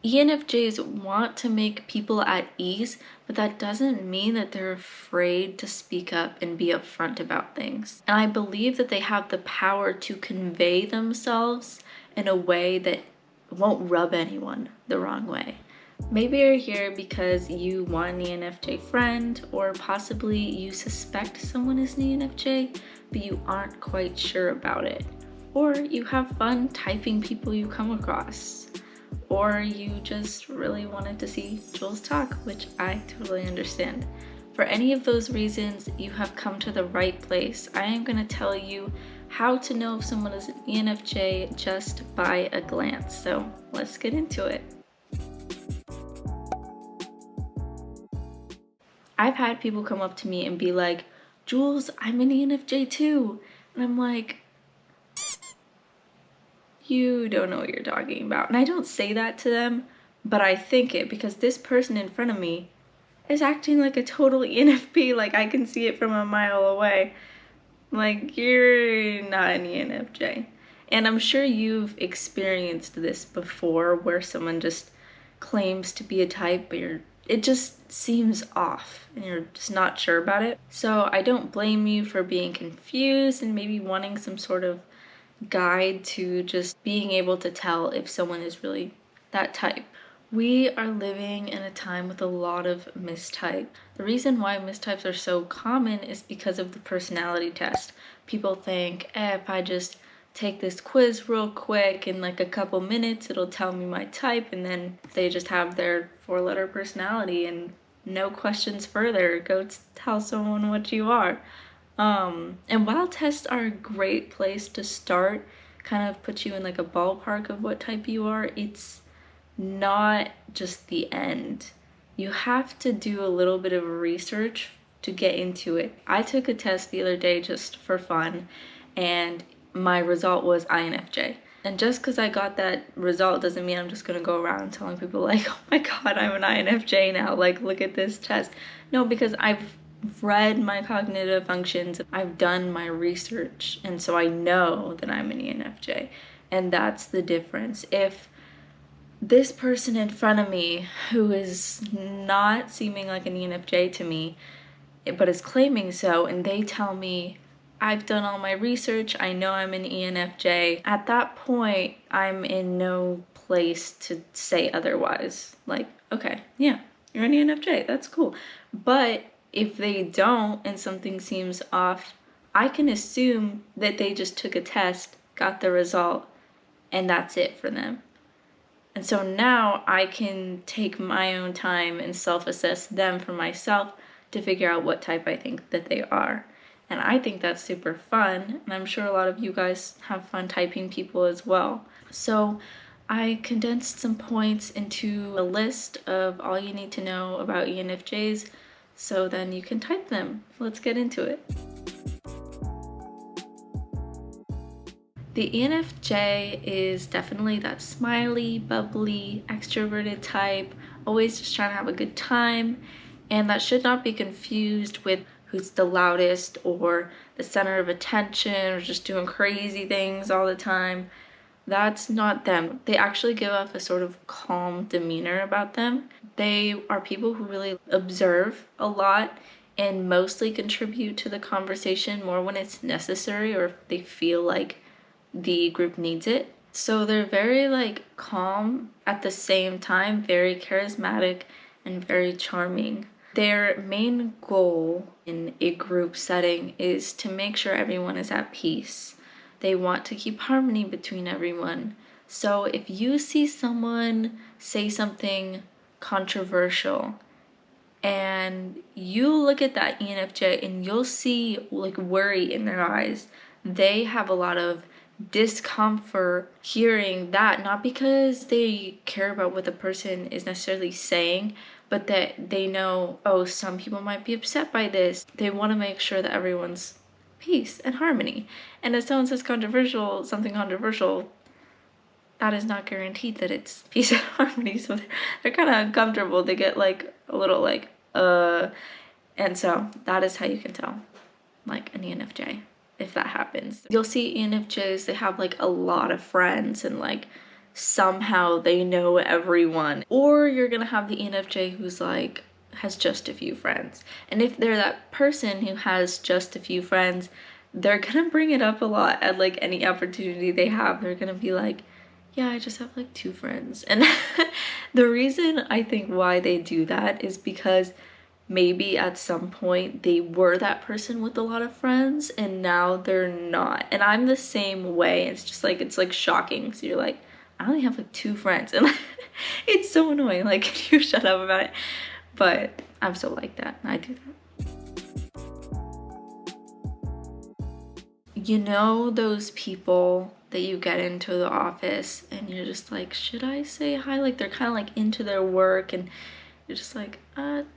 ENFJs want to make people at ease, but that doesn't mean that they're afraid to speak up and be upfront about things. And I believe that they have the power to convey themselves in a way that won't rub anyone the wrong way. Maybe you're here because you want an ENFJ friend, or possibly you suspect someone is an ENFJ, but you aren't quite sure about it. Or you have fun typing people you come across. Or you just really wanted to see Jules talk, which I totally understand. For any of those reasons, you have come to the right place. I am going to tell you how to know if someone is an ENFJ just by a glance. So let's get into it. I've had people come up to me and be like, Jules, I'm an ENFJ too. And I'm like, you don't know what you're talking about. And I don't say that to them, but I think it, because this person in front of me is acting like a total ENFP. Like, I can see it from a mile away. Like, you're not an ENFJ. And I'm sure you've experienced this before, where someone just claims to be a type, but it just seems off and you're just not sure about it. So I don't blame you for being confused and maybe wanting some sort of guide to just being able to tell if someone is really that type. We are living in a time with a lot of mistype. The reason why mistypes are so common is because of the personality test. People think, if I just take this quiz real quick in like a couple minutes, it'll tell me my type, and then they just have their 4-letter personality and no questions further. Go tell someone what you are. And while tests are a great place to start, kind of put you in like a ballpark of what type you are, it's not just the end. You have to do a little bit of research to get into it. I took a test the other day just for fun, and my result was INFJ. And just because I got that result doesn't mean I'm just gonna go around telling people like, oh my god, I'm an INFJ now, like look at this test. No, because I've read my cognitive functions, I've done my research, and so I know that I'm an ENFJ. And that's the difference. If this person in front of me, who is not seeming like an ENFJ to me, but is claiming so, and they tell me, I've done all my research, I know I'm an ENFJ, at that point, I'm in no place to say otherwise. Like, okay, yeah, you're an ENFJ, that's cool. But if they don't and something seems off, I can assume that they just took a test, got the result, and that's it for them. And so now I can take my own time and self-assess them for myself to figure out what type I think that they are. And I think that's super fun, and I'm sure a lot of you guys have fun typing people as well. So I condensed some points into a list of all you need to know about ENFJs, so then you can type them. Let's get into it. The ENFJ is definitely that smiley, bubbly, extroverted type, always just trying to have a good time, and that should not be confused with who's the loudest or the center of attention or just doing crazy things all the time. That's not them. They actually give off a sort of calm demeanor about them. They are people who really observe a lot and mostly contribute to the conversation more when it's necessary or if they feel like the group needs it. So they're very like calm at the same time, very charismatic and very charming. Their main goal in a group setting is to make sure everyone is at peace. They want to keep harmony between everyone. So if you see someone say something controversial and you look at that ENFJ and you'll see like worry in their eyes, they have a lot of discomfort hearing that, not because they care about what the person is necessarily saying, but that they know, oh, some people might be upset by this. They want to make sure that everyone's peace and harmony. And if someone says something controversial, that is not guaranteed that it's peace and harmony. So they're kind of uncomfortable. They get like a little like, and so that is how you can tell like an ENFJ if that happens. You'll see ENFJs, they have like a lot of friends and like somehow they know everyone. Or you're gonna have the ENFJ who's like, has just a few friends. And if they're that person who has just a few friends, they're gonna bring it up a lot at like any opportunity they have. They're gonna be like, yeah, I just have like 2 friends. And the reason I think why they do that is because maybe at some point they were that person with a lot of friends and now they're not. And I'm the same way. It's just like, it's like shocking. So you're like, I only have like 2 friends. And it's so annoying. Like, can you shut up about it? But I'm so like that. I do that. You know those people that you get into the office and you're just like, should I say hi? Like they're kind of like into their work and you're just like,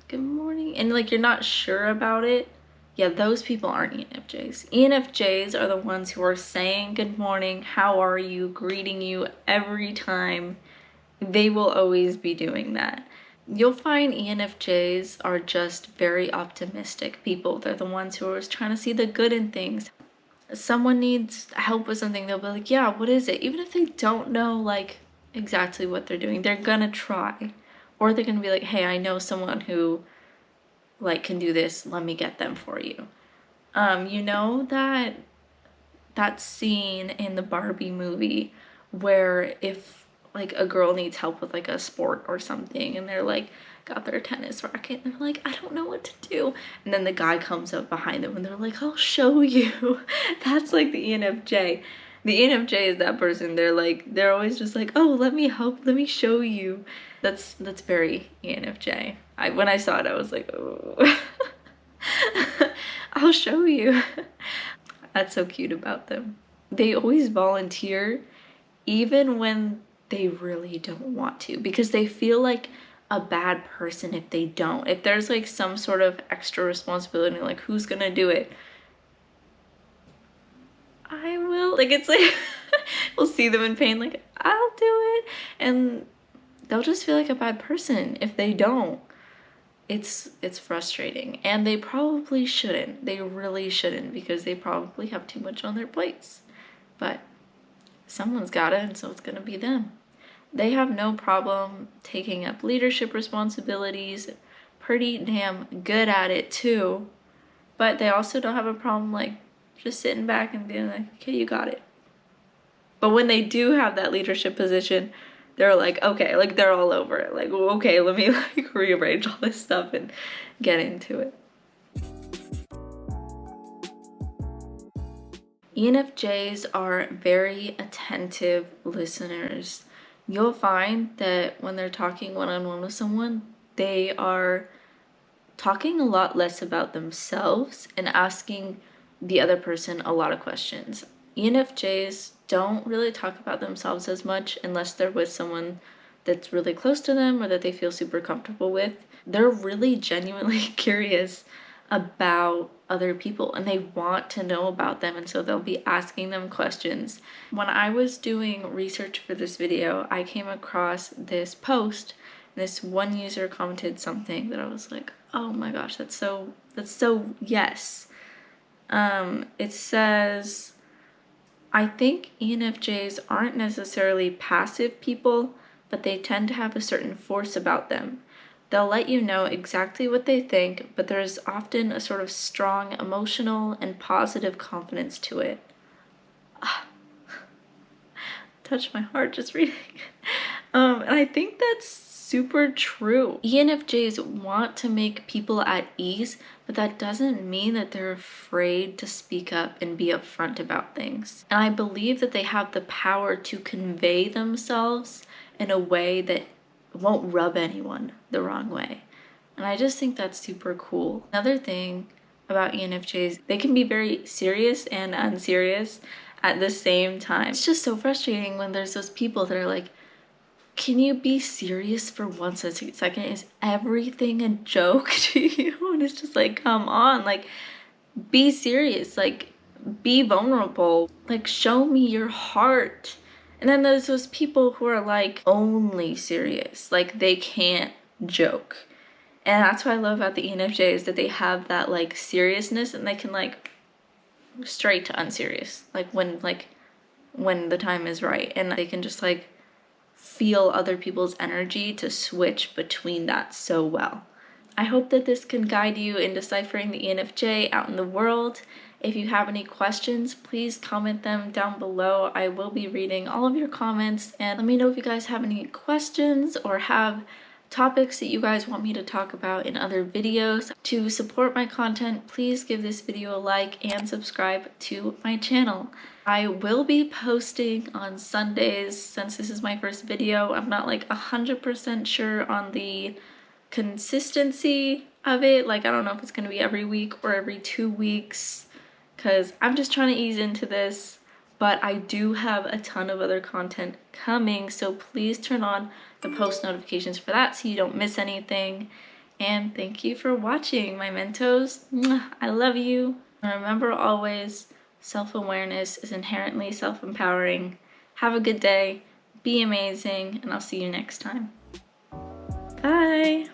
good morning. And like, you're not sure about it. Yeah, those people aren't ENFJs. ENFJs are the ones who are saying good morning, how are you, greeting you every time. They will always be doing that. You'll find ENFJs are just very optimistic people. They're the ones who are always trying to see the good in things. Someone needs help with something, they'll be like, yeah, what is it? Even if they don't know like exactly what they're doing, they're gonna try. Or they're gonna be like, hey, I know someone who like can do this, let me get them for you. You know that scene in the Barbie movie where if like a girl needs help with like a sport or something and they're like got their tennis racket and they're like, I don't know what to do, and then the guy comes up behind them and they're like, I'll show you. That's like the ENFJ. The ENFJ is that person. They're like, they're always just like, oh, let me help, let me show you. That's very ENFJ. When I saw it, I was like, oh. I'll show you. That's so cute about them. They always volunteer even when they really don't want to, because they feel like a bad person if they don't. If there's like some sort of extra responsibility, like who's gonna do it? I will. Like it's like we'll see them in pain, like I'll do it, and they'll just feel like a bad person if they don't. It's frustrating, and they probably shouldn't. They really shouldn't, because they probably have too much on their plates. But someone's got it, and so it's gonna be them. They have no problem taking up leadership responsibilities, pretty damn good at it too, but they also don't have a problem like just sitting back and being like, okay, you got it. But when they do have that leadership position, they're like, okay, like they're all over it. Like, okay, let me like rearrange all this stuff and get into it. ENFJs are very attentive listeners. You'll find that when they're talking one-on-one with someone, they are talking a lot less about themselves and asking the other person a lot of questions. ENFJs don't really talk about themselves as much unless they're with someone that's really close to them or that they feel super comfortable with. They're really genuinely curious about other people and they want to know about them, and so they'll be asking them questions. When I was doing research for this video, I came across this post. This one user commented something that I was like, oh my gosh, that's so yes. It says, I think ENFJs aren't necessarily passive people, but they tend to have a certain force about them. They'll let you know exactly what they think, but there's often a sort of strong emotional and positive confidence to it. Touched my heart just reading it. And I think that's super true. ENFJs want to make people at ease, but that doesn't mean that they're afraid to speak up and be upfront about things. And I believe that they have the power to convey themselves in a way that won't rub anyone the wrong way. And I just think that's super cool. Another thing about ENFJs, they can be very serious and unserious at the same time. It's just so frustrating when there's those people that are like, can you be serious for 1 second? Is everything a joke to you? And it's just like, come on, like, be serious, like, be vulnerable, like, show me your heart. And then there's those people who are like only serious, like they can't joke. And that's what I love about the ENFJ, is that they have that like seriousness and they can like straight to unserious, like when the time is right, and they can just like feel other people's energy to switch between that so well. I hope that this can guide you in deciphering the ENFJ out in the world. If you have any questions, please comment them down below. I will be reading all of your comments, and let me know if you guys have any questions or have topics that you guys want me to talk about in other videos. To support my content, please give this video a like and subscribe to my channel. I will be posting on Sundays since this is my first video. I'm not like 100% sure on the consistency of it. Like, I don't know if it's gonna be every week or every 2 weeks, because I'm just trying to ease into this. But I do have a ton of other content coming, so please turn on the post notifications for that so you don't miss anything. And thank you for watching, my Mentos. I love you. And remember always, self-awareness is inherently self-empowering. Have a good day, be amazing, and I'll see you next time. Bye!